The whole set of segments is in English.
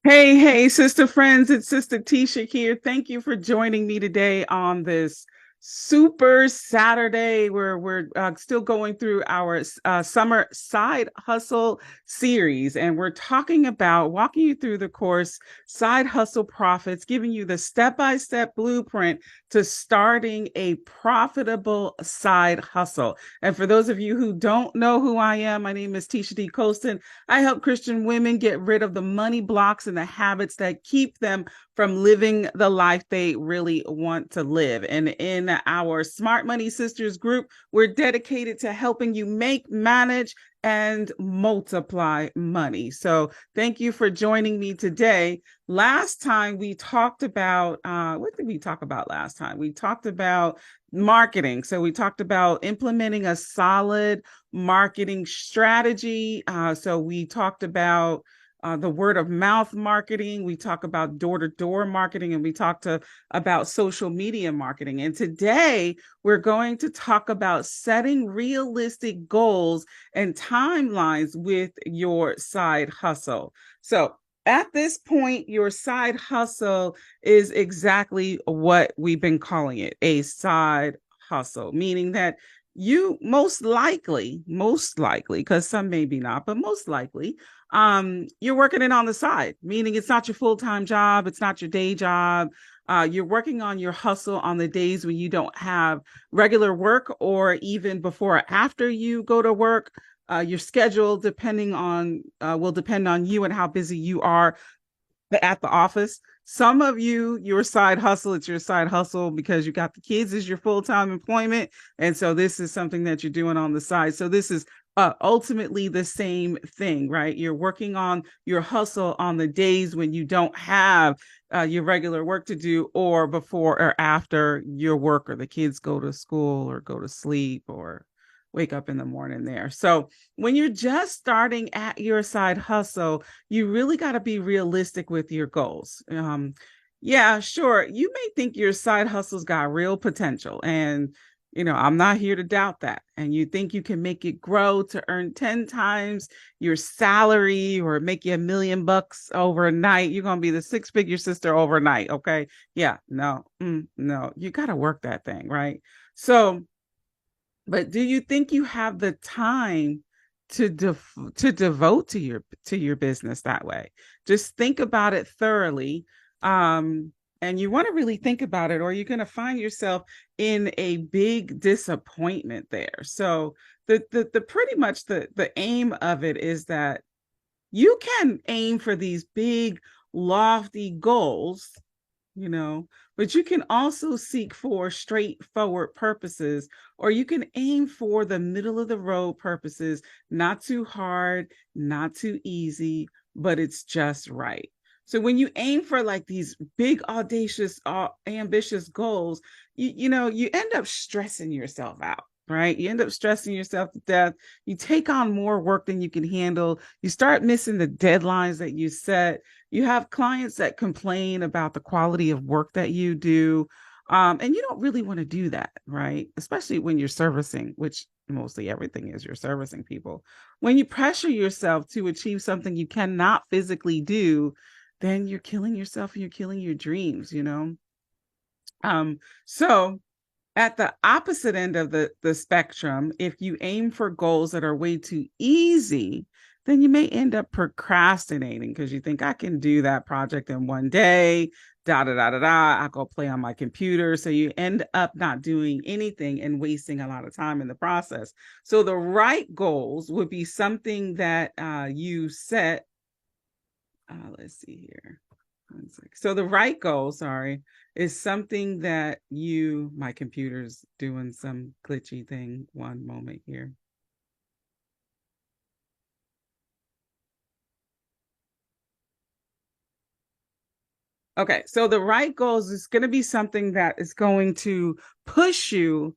Hey, sister friends, it's Sister Tisha here. Thank you for joining me today on this super Saturday where we're still going through our summer side hustle series. And we're talking about walking you through the course, Side Hustle Profits, giving you the step-by-step blueprint to starting a profitable side hustle. And for those of you who don't know who I am, my name is Tisha D. Colston. I help Christian women get rid of the money blocks and the habits that keep them from living the life they really want to live. And in our Smart Money Sisters group, we're dedicated to helping you make, manage, and multiply money. So thank you for joining me today. Last time we talked about, what did we talk about last time? We talked about marketing. So we talked about implementing a solid marketing strategy. So we talked about the word of mouth marketing. We talk about door-to-door marketing, and we talked about social media marketing. And today we're going to talk about setting realistic goals and timelines with your side hustle. So at this point, your side hustle is exactly what we've been calling it, a side hustle, meaning that you most likely, because some maybe not, but most likely, you're working it on the side, meaning it's not your full-time job, it's not your day job. You're working on your hustle on the days when you don't have regular work, or even before or after you go to work. Your schedule will depend on you and how busy you are at the office. Some of you, your side hustle, it's your side hustle because you got the kids as your full-time employment. And so this is something that you're doing on the side. So this is ultimately the same thing, right? You're working on your hustle on the days when you don't have your regular work to do, or before or after your work, or the kids go to school or go to sleep or wake up in the morning there. So when you're just starting at your side hustle, you really got to be realistic with your goals. Yeah, sure. You may think your side hustle's got real potential, and I'm not here to doubt that. And you think you can make it grow to earn 10 times your salary, or make you $1 million overnight. You're gonna be the six-figure sister overnight. Okay. Yeah, no, no, you gotta work that thing, right? So, but do you think you have the time to devote to your business that way? Just think about it thoroughly. And you want to really think about it, or you're going to find yourself in a big disappointment there. So the pretty much the aim of it is that you can aim for these big lofty goals, you know, but you can also seek for straightforward purposes, or you can aim for the middle of the road purposes, not too hard, not too easy, but it's just right. So when you aim for like these big, audacious, ambitious goals, you end up stressing yourself out. Right. You end up stressing yourself to death. You take on more work than you can handle. You start missing the deadlines that you set. You have clients that complain about the quality of work that you do. And you don't really want to do that, right? Especially when you're servicing, which mostly everything is, you're servicing people. When you pressure yourself to achieve something you cannot physically do, then you're killing yourself and you're killing your dreams. So at the opposite end of the spectrum, if you aim for goals that are way too easy, then you may end up procrastinating because you think, I can do that project in one day, da da da da da. I go play on my computer. So you end up not doing anything and wasting a lot of time in the process. So the right goals would be something that you set. Let's see here. So the right goal, sorry, is something that my computer's doing some glitchy thing. One moment here. Okay, so the right goals is going to be something that is going to push you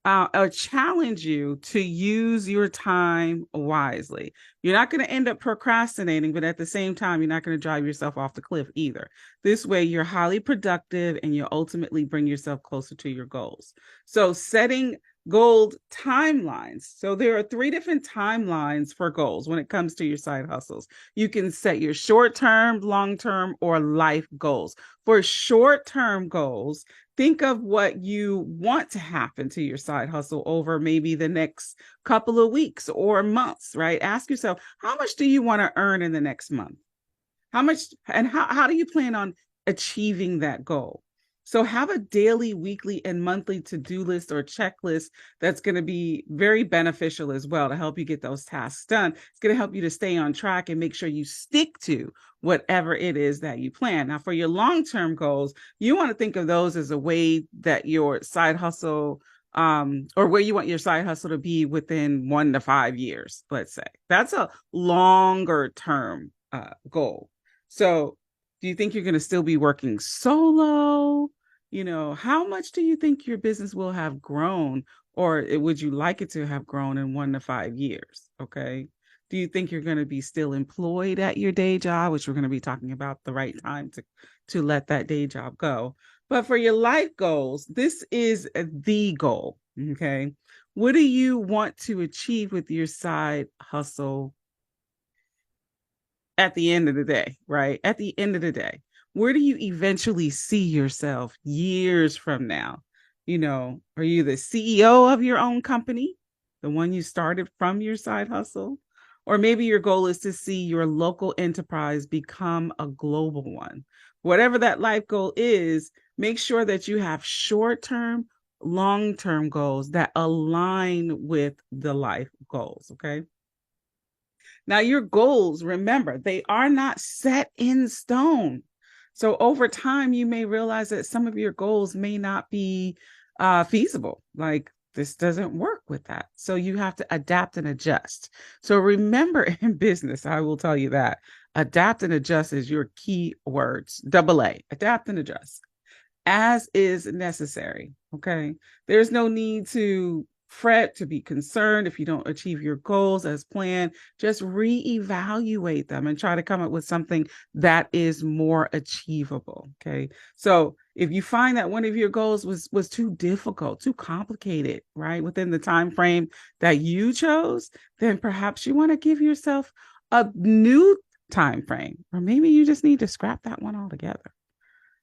or challenge you to use your time wisely. You're not going to end up procrastinating, but at the same time, you're not going to drive yourself off the cliff either. This way, you're highly productive and you ultimately bring yourself closer to your goals. So, setting gold timelines. So there are three different timelines for goals when it comes to your side hustles. You can set your short term, long term, or life goals. For short term goals, think of what you want to happen to your side hustle over maybe the next couple of weeks or months, right? Ask yourself, how much do you want to earn in the next month? How much and how do you plan on achieving that goal? So have a daily, weekly, and monthly to-do list or checklist that's going to be very beneficial as well to help you get those tasks done. It's going to help you to stay on track and make sure you stick to whatever it is that you plan. Now, for your long-term goals, you want to think of those as a way that your side hustle or where you want your side hustle to be within 1 to 5 years, let's say. That's a longer term goal. So, do you think you're going to still be working solo? How much do you think your business will have grown, or would you like it to have grown in 1 to 5 years? Okay. Do you think you're going to be still employed at your day job, which we're going to be talking about the right time to let that day job go? But for your life goals, this is the goal. Okay. What do you want to achieve with your side hustle at the end of the day, right? At the end of the day, where do you eventually see yourself years from now? Are you the CEO of your own company, the one you started from your side hustle? Or maybe your goal is to see your local enterprise become a global one. Whatever that life goal is, make sure that you have short term, long term goals that align with the life goals. Okay. Now, your goals, remember, they are not set in stone. So over time, you may realize that some of your goals may not be feasible. Like this doesn't work with that. So you have to adapt and adjust. So remember in business, I will tell you that adapt and adjust is your key words. Double A, adapt and adjust as is necessary. Okay. There's no need to fret, to be concerned if you don't achieve your goals as planned. Just reevaluate them and try to come up with something that is more achievable. Okay. So if you find that one of your goals was too difficult, too complicated, right, within the time frame that you chose, then perhaps you want to give yourself a new time frame, or maybe you just need to scrap that one altogether.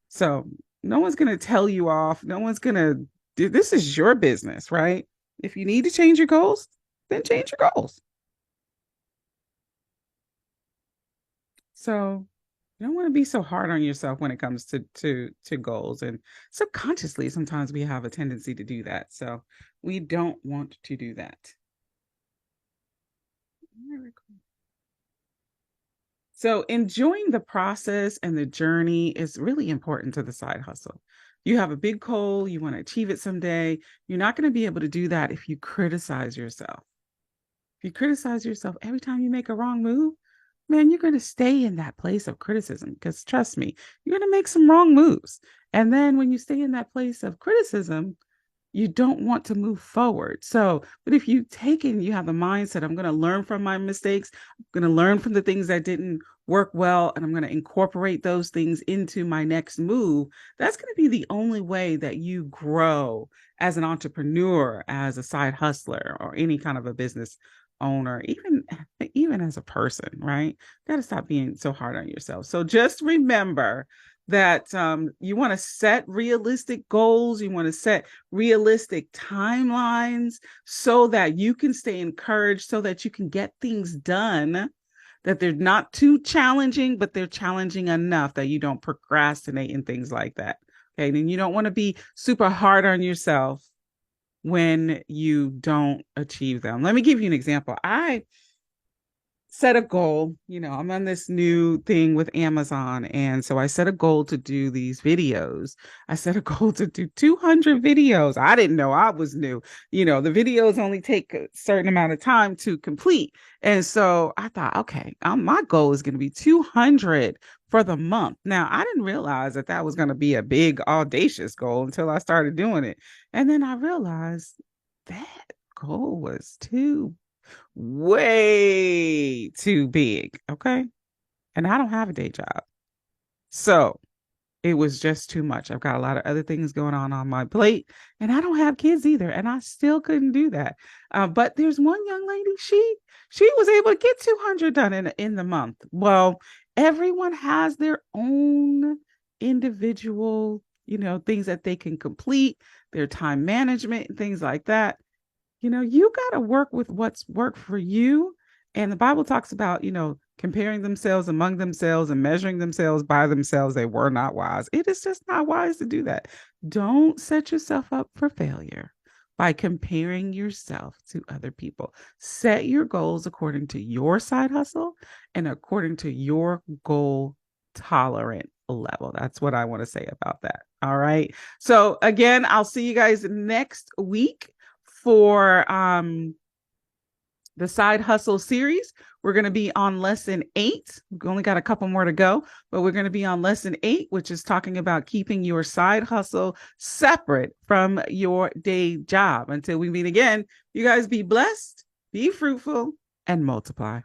So no one's going to tell you off. No one's going to do this is your business, right? If you need to change your goals, then change your goals. So you don't want to be so hard on yourself when it comes to goals. And subconsciously, sometimes we have a tendency to do that. So we don't want to do that. So enjoying the process and the journey is really important to the side hustle. You have a big goal, you want to achieve it someday. You're not going to be able to do that if you criticize yourself. If you criticize yourself every time you make a wrong move, man, you're going to stay in that place of criticism because trust me, you're going to make some wrong moves. And then when you stay in that place of criticism, you don't want to move forward. So, but if you take it and you have the mindset, I'm going to learn from my mistakes, I'm going to learn from the things that didn't work well, and I'm going to incorporate those things into my next move, that's going to be the only way that you grow as an entrepreneur, as a side hustler, or any kind of a business owner, even as a person, right? You got to stop being so hard on yourself. So just remember that you want to set realistic goals, you want to set realistic timelines so that you can stay encouraged, so that you can get things done, that they're not too challenging, but they're challenging enough that you don't procrastinate and things like that. Okay. Then you don't want to be super hard on yourself when you don't achieve them. Let me give you an example. I set a goal. I'm on this new thing with Amazon. And so I set a goal to do these videos. I set a goal to do 200 videos. I didn't know I was new. The videos only take a certain amount of time to complete. And so I thought, okay, my goal is going to be 200 for the month. Now, I didn't realize that that was going to be a big, audacious goal until I started doing it. And then I realized that goal was too way too big. Okay. And I don't have a day job. So It was just too much. I've got a lot of other things going on my plate, and I don't have kids either, and I still couldn't do that. But there's one young lady, she was able to get 200 done in the month. Well, everyone has their own individual, things that they can complete, their time management and things like that. You got to work with what's worked for you. And the Bible talks about, comparing themselves among themselves and measuring themselves by themselves. They were not wise. It is just not wise to do that. Don't set yourself up for failure by comparing yourself to other people. Set your goals according to your side hustle and according to your goal tolerant level. That's what I want to say about that. All right. So again, I'll see you guys next week for the side hustle series. We're going to be on lesson 8. We've only got a couple more to go, but we're going to be on lesson 8, which is talking about keeping your side hustle separate from your day job. Until we meet again, you guys be blessed, be fruitful, and multiply.